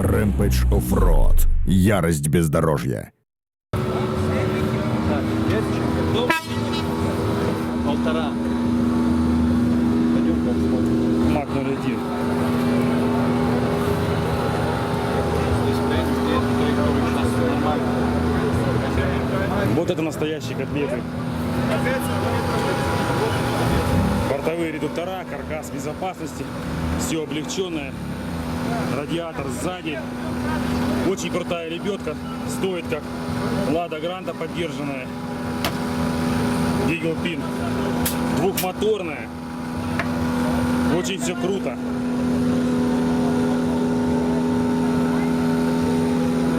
Rampage Offroad. Ярость бездорожья. Полтора. Пойдем посмотрим. Мак 01. Вот это настоящие котлеты. Бортовые редуктора, каркас безопасности, все облегченное, радиатор сзади. Очень крутая лебедка, стоит как Лада Гранта поддержанная. Дигл-пин, двухмоторная, очень все круто.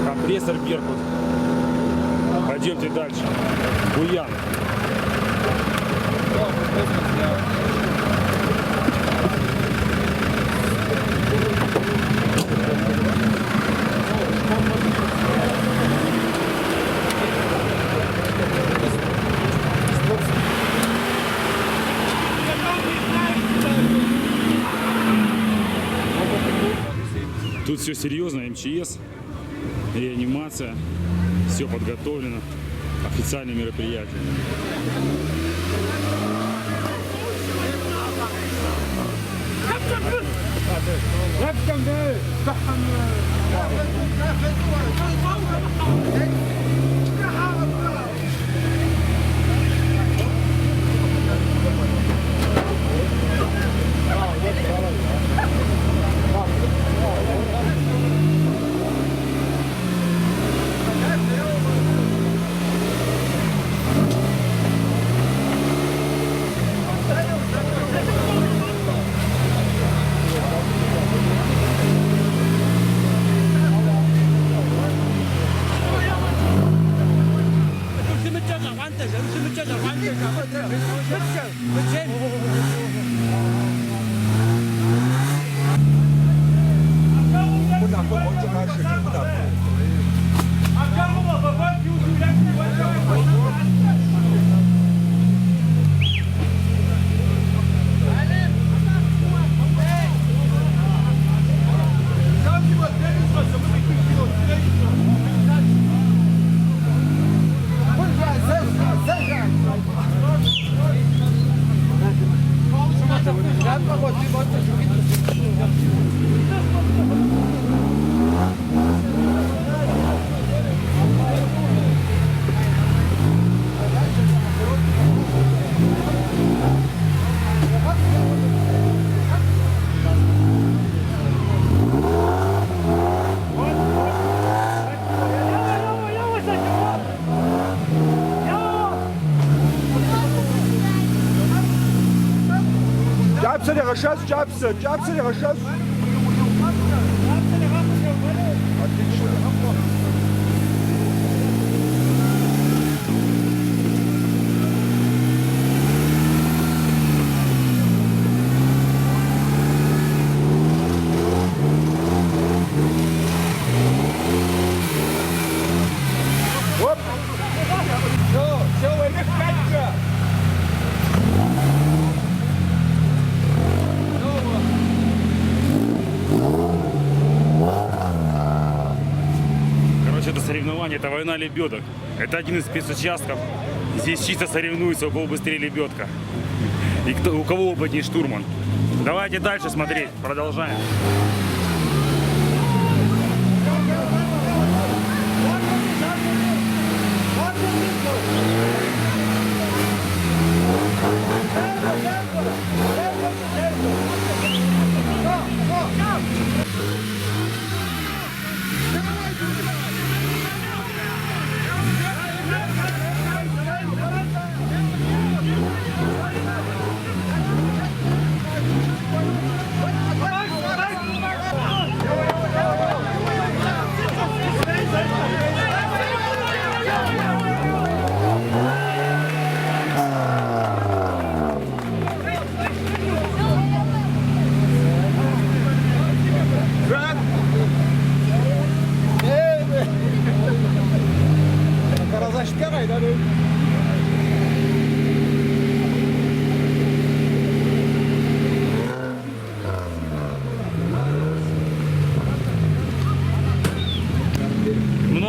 Компрессор Беркут. Пойдемте дальше. Буян. Тут все серьезно, МЧС, реанимация, все подготовлено, официальные мероприятия. Джабсы, Рашас. Отлично. Оп! Все, вы катка! Это соревнование, это война лебедок. Это один из спецучастков. Здесь чисто соревнуются, у кого быстрее лебедка. И у кого опытнее штурман. Давайте дальше смотреть. Продолжаем.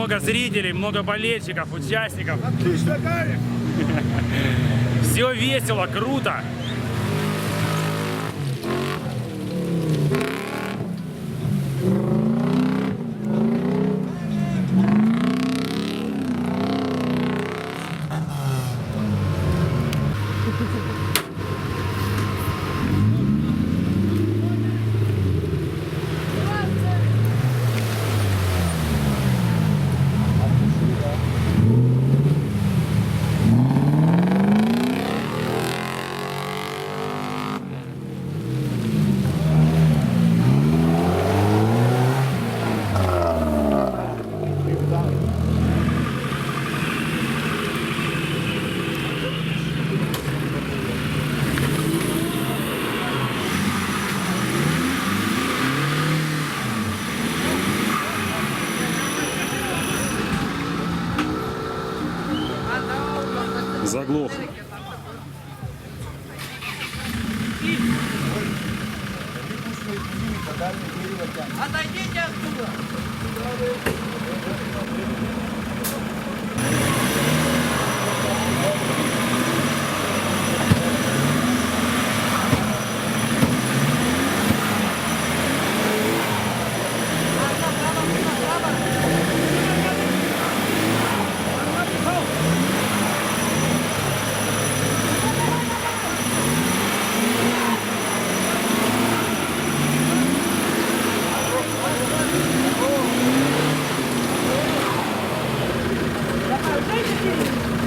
Много зрителей, много болельщиков, участников. Отлично, Гарик. Все весело, круто. Заглох. Отойдите оттуда!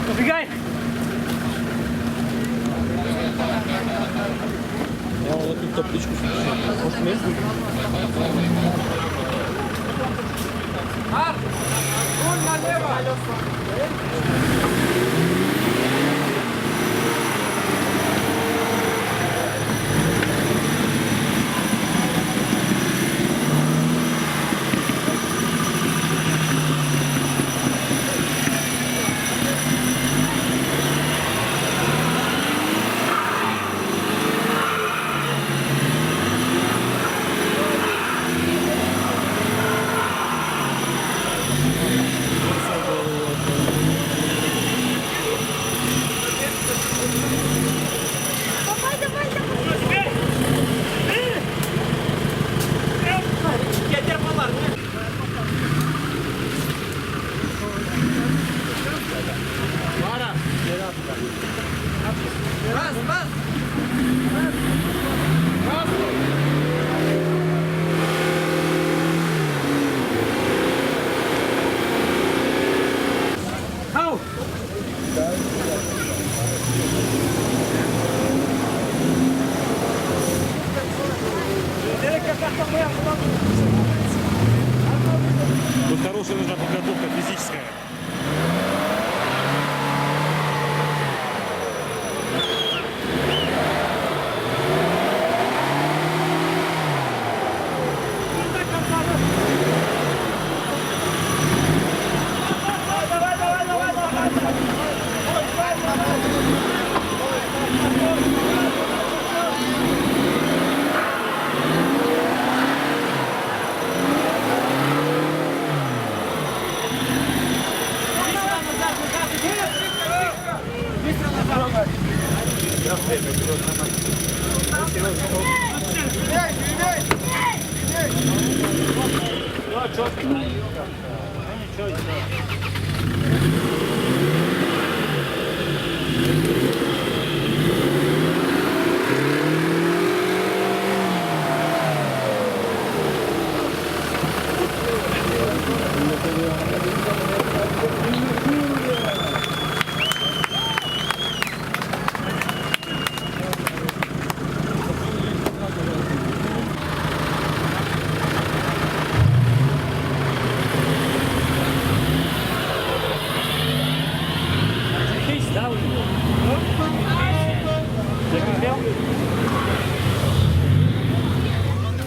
Убегай! Руль налево! Я тебя положу. Раз, раз. Ау! Тут хорошая нужна подготовка физическая. Да, у него?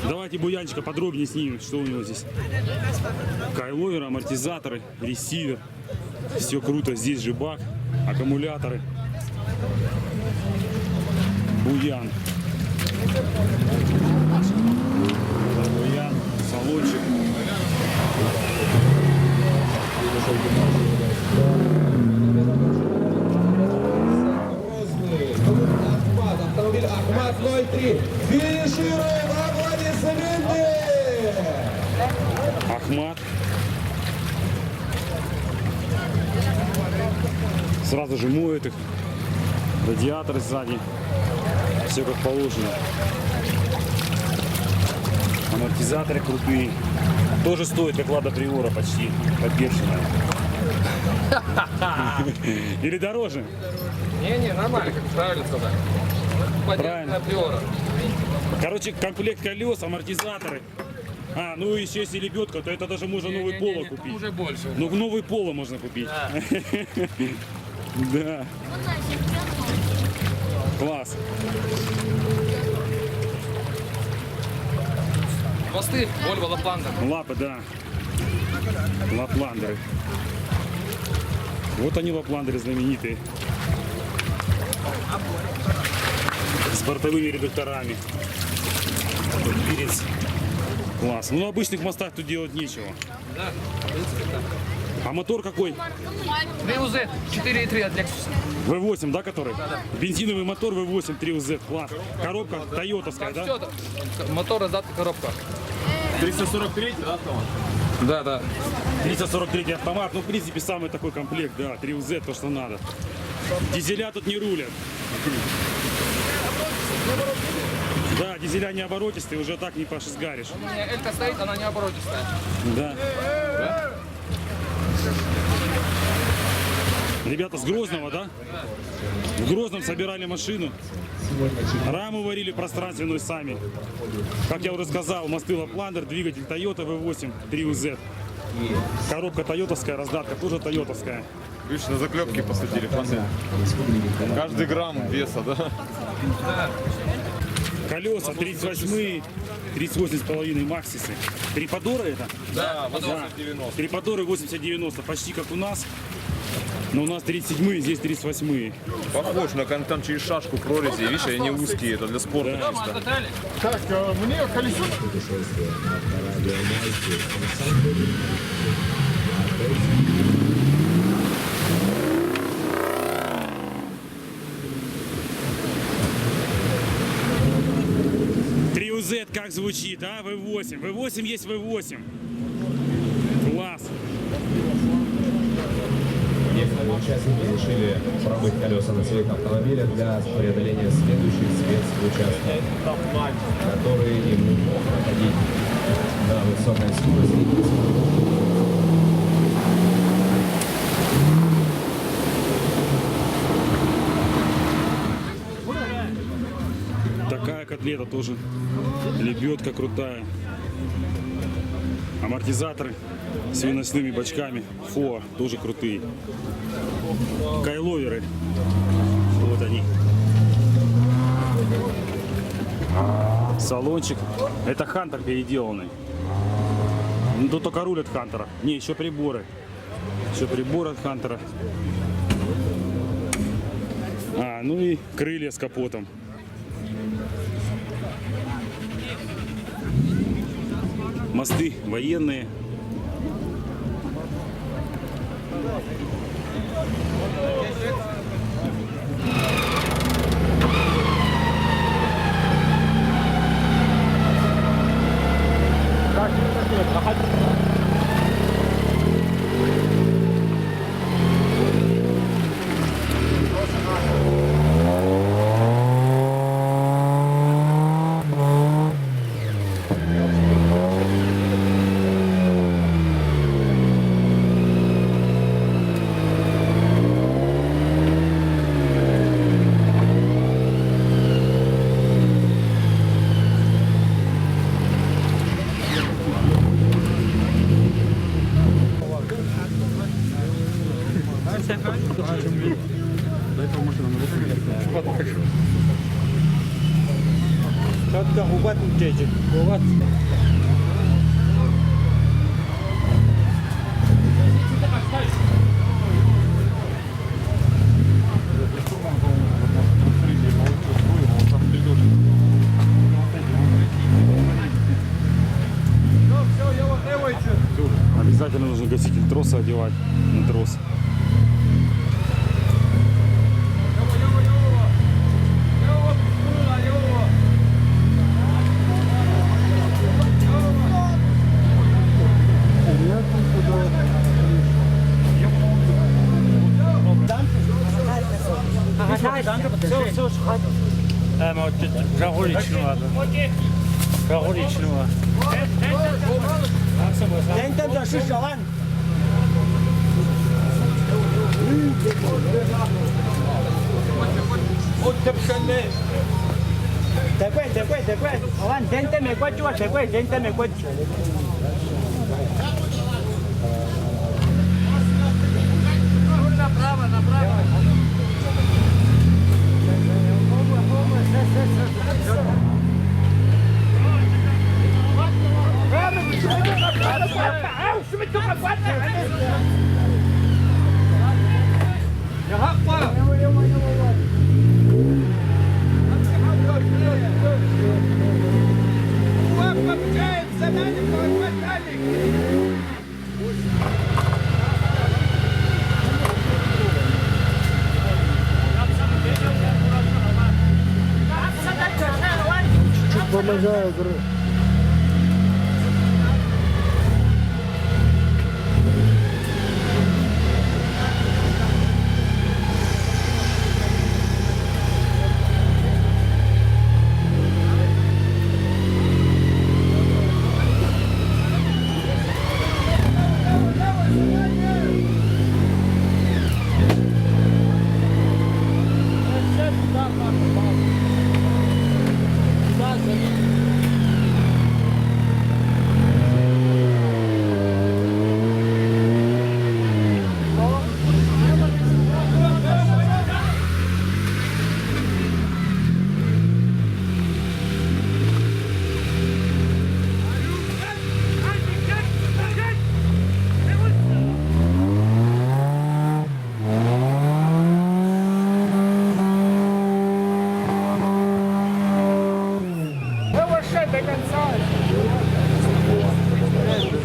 Давайте Буянчика подробнее снимем, что у него здесь. Кайловер, амортизаторы, ресивер. Все круто. Здесь же бак, аккумуляторы. Буян. Буян, салончик. Ахмат. Сразу же моют их. Радиаторы сзади. Все как положено. Амортизаторы крутые. Тоже стоит как Лада Приора почти. Подвешенная. Или дороже? Не, нормально, как правильно сказать. Правильно. Приора. Короче, комплект колес, амортизаторы. А, ну и еще если лебедка, то это даже можно новый поло купить. Уже больше. Ну, новый поло можно купить. Да. Класс. Мосты, Volvo Лапландер. Лапы, да. Лапландеры. Вот они, лапландеры знаменитые. С бортовыми редукторами. Тут перец. Класс. Ну, на обычных мостах тут делать нечего. Да, в принципе, да. А мотор какой? Triumph 4.3 от Lexus. V8, да, который? Да. Бензиновый мотор V8 Triumph. Класс. Коробка тойотовская, да? Все, мотор, раздатка, коробка. 343, да, автомат? Да, да. 343 автомат. Ну, в принципе, самый такой комплект, да. Triumph, то, что надо. Дизеля тут не рулят. Да, дизеля не оборотистые, уже так не пошизгаришь. У меня Элька стоит, она не оборотистая. Да. Ребята с Грозного, да? В Грозном собирали машину. Раму варили пространственную сами. Как я уже сказал, мосты Лапландер, двигатель Toyota V8 3UZ. Коробка тойотовская, раздатка тоже тойотовская. Видишь, на заклепки посадили, посмотри. Каждый грамм веса, да? Колеса 38-е, 38,5 Максисы. Триподоры это? Да, Да. 80-90. Триподоры 80-90, почти как у нас. Но у нас 37-е, здесь 38-е. Похож на там через шашку прорези, видишь, они узкие, это для спорта чисто. Так, мне колесо. Triumph как звучит, а? V8. V8 есть V8. Класс. Некоторые участники решили промыть колеса на своих автомобилях для преодоления следующих спецучастков, которые им проходить на высокой скорости. Такая котлета тоже. Лебедка крутая. Амортизаторы с выносными бачками. ФОА тоже крутые. Кайловеры. Вот они. Салончик. Это Хантер переделанный. Ну, тут только руль от Хантера. Не, еще приборы. Еще приборы от Хантера. А, ну и крылья с капотом. Мосты военные. Обязательно нужно гаситель троса одевать на трос. Кагоричного. Awan, dente me cuacho, dente me cuacho.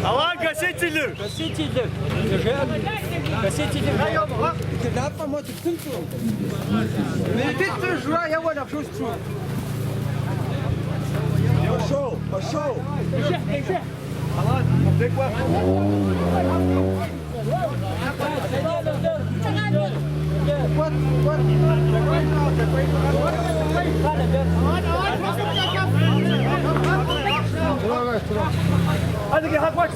Alan gazeteci. Gazeteci. Gazeteci. Пошел, пошел. Hadi gel hadi bak.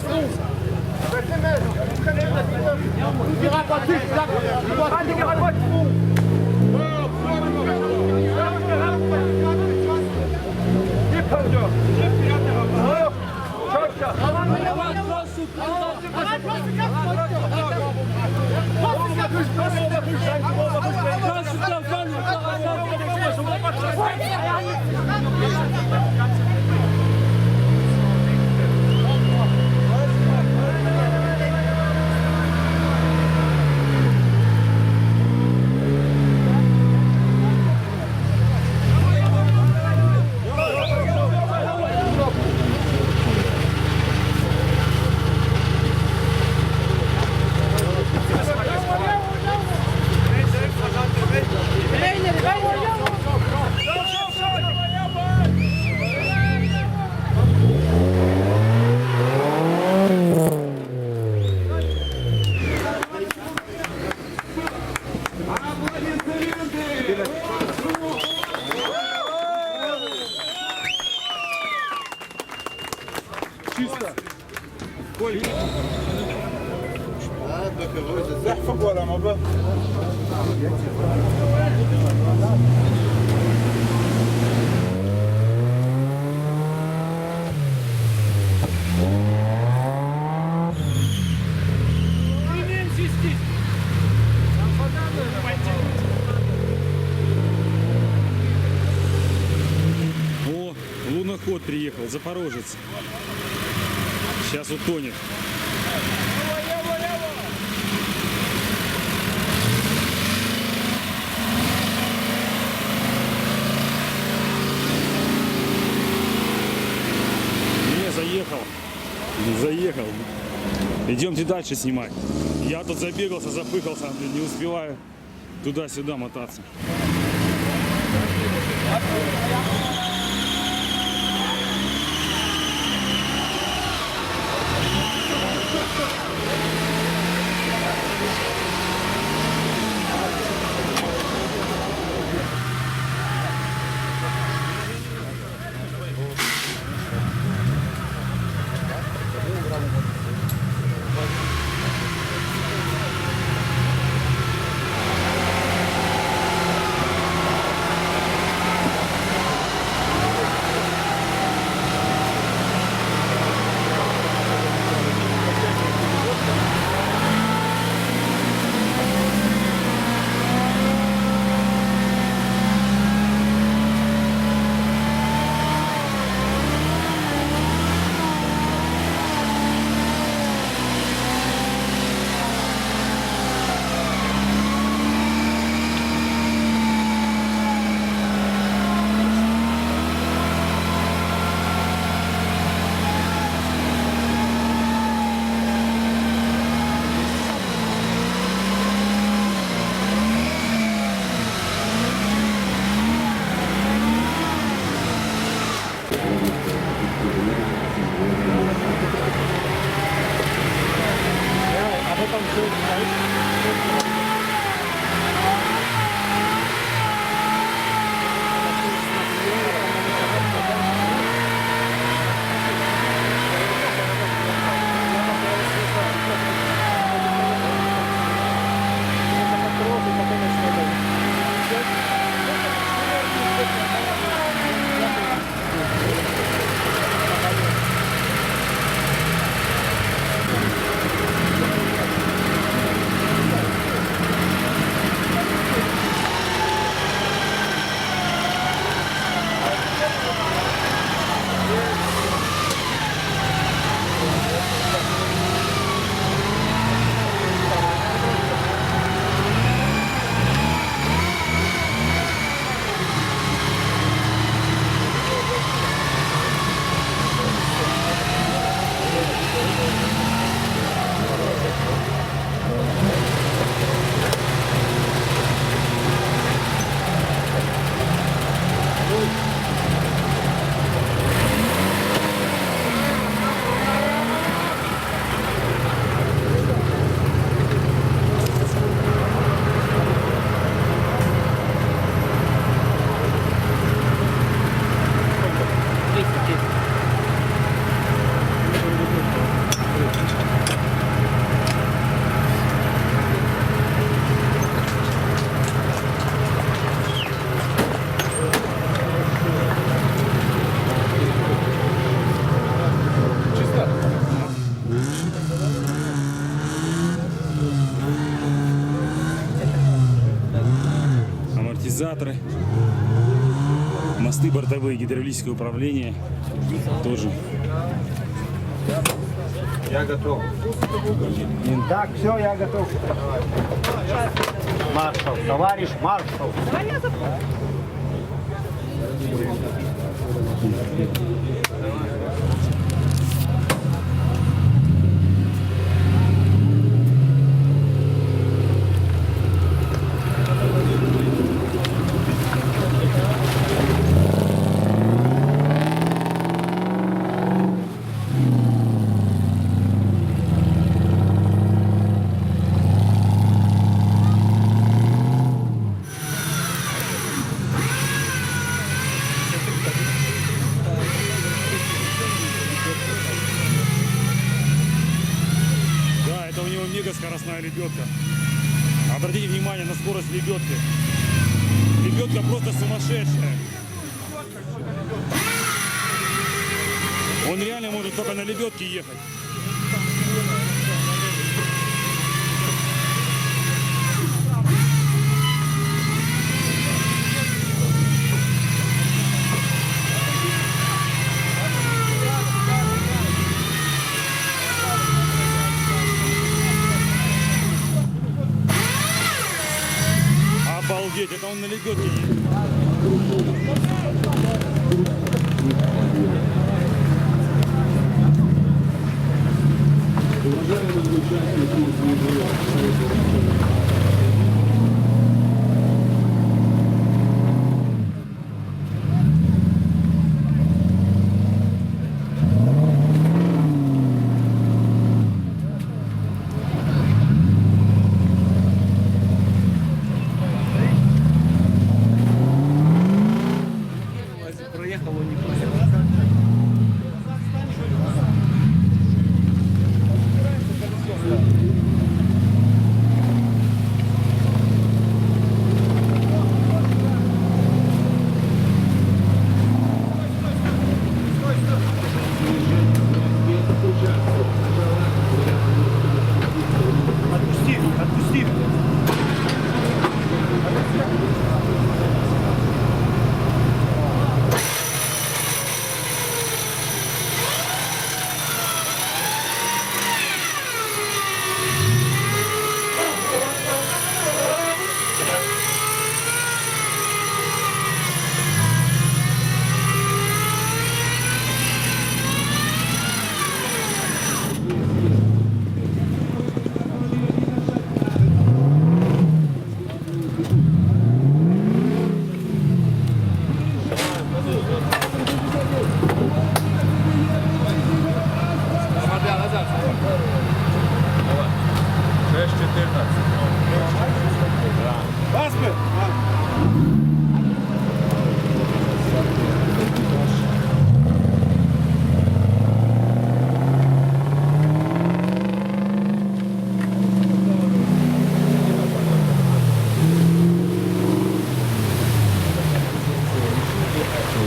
Hadi gel hadi bak. О, луноход приехал, Запорожец. Сейчас утонет. Не, заехал. Заехал. Идемте дальше снимать. Я тут забегался, запыхался, не успеваю туда-сюда мотаться. радиаторы, мосты бортовые, гидравлическое управление тоже. Я готов. Так, все, я готов. Маршал, товарищ маршал. Да, это у него мега скоростная лебедка. Обратите внимание на скорость лебедки. Лебедка просто сумасшедшая. Он реально может только на лебедке ехать. Обалдеть, это он на лебедке едет.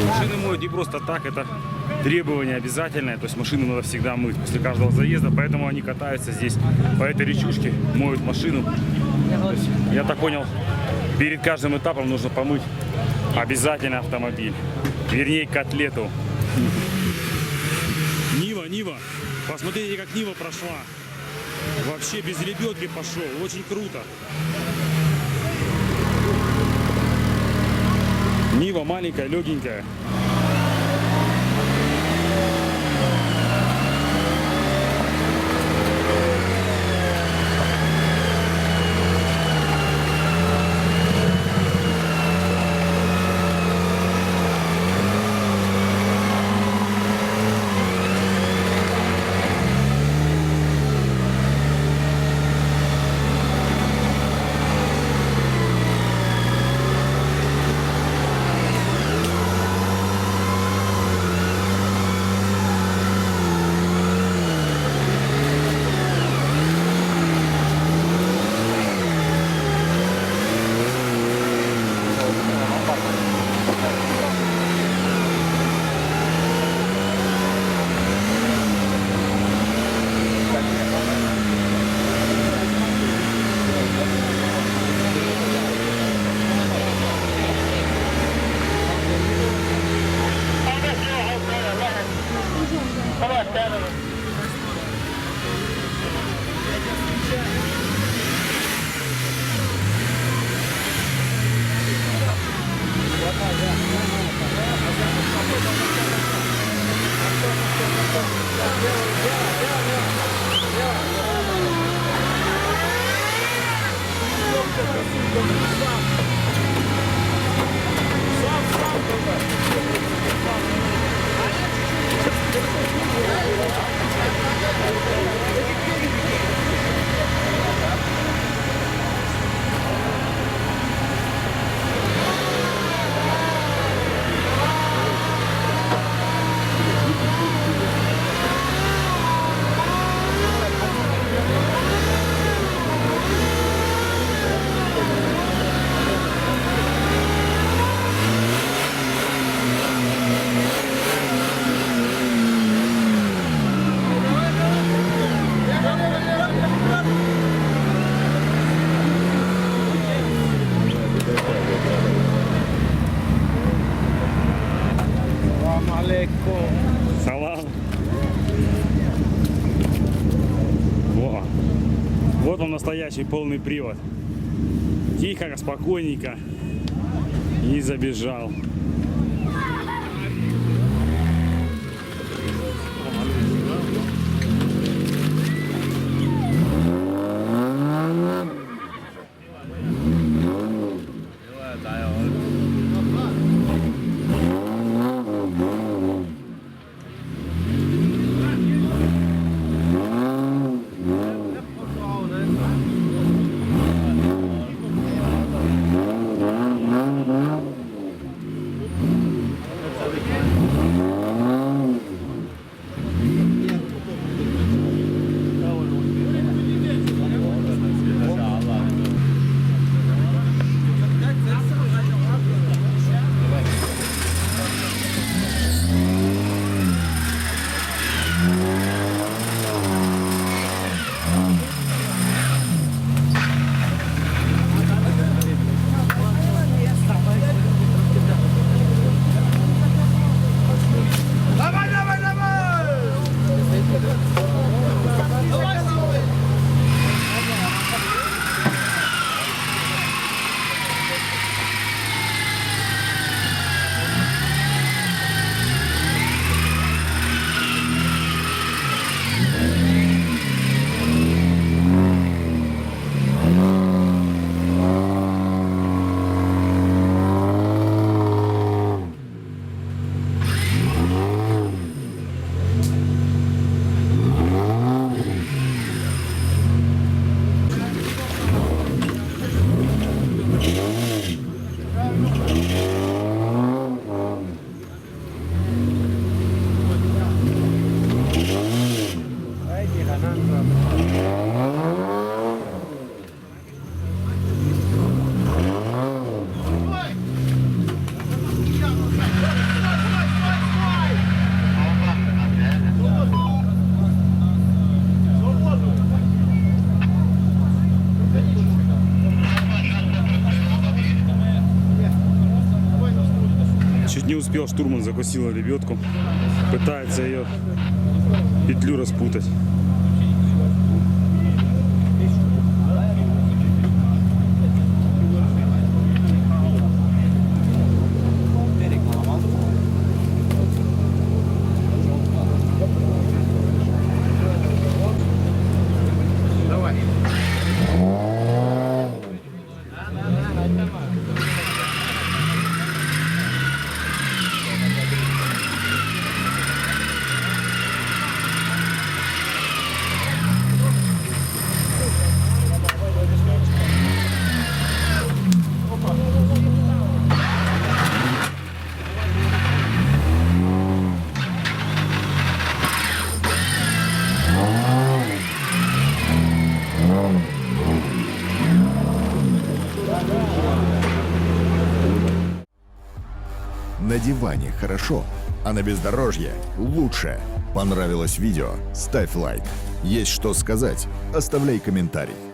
Машины моют не просто так, это требование обязательное, то есть машину надо всегда мыть после каждого заезда, поэтому они катаются здесь по этой речушке, моют машину. То есть, я так понял, перед каждым этапом нужно помыть обязательно автомобиль, вернее котлету. Нива, посмотрите, как Нива прошла, вообще без лебедки пошел, очень круто. Нива маленькая, легенькая. Салам. Во. Вот он, настоящий полный привод. Тихо, спокойненько. И забежал. Чуть не успел, штурман закусила лебедку. Пытается ее петлю распутать. На диване хорошо, а на бездорожье лучше. Понравилось видео? Ставь лайк. Есть что сказать? Оставляй комментарий.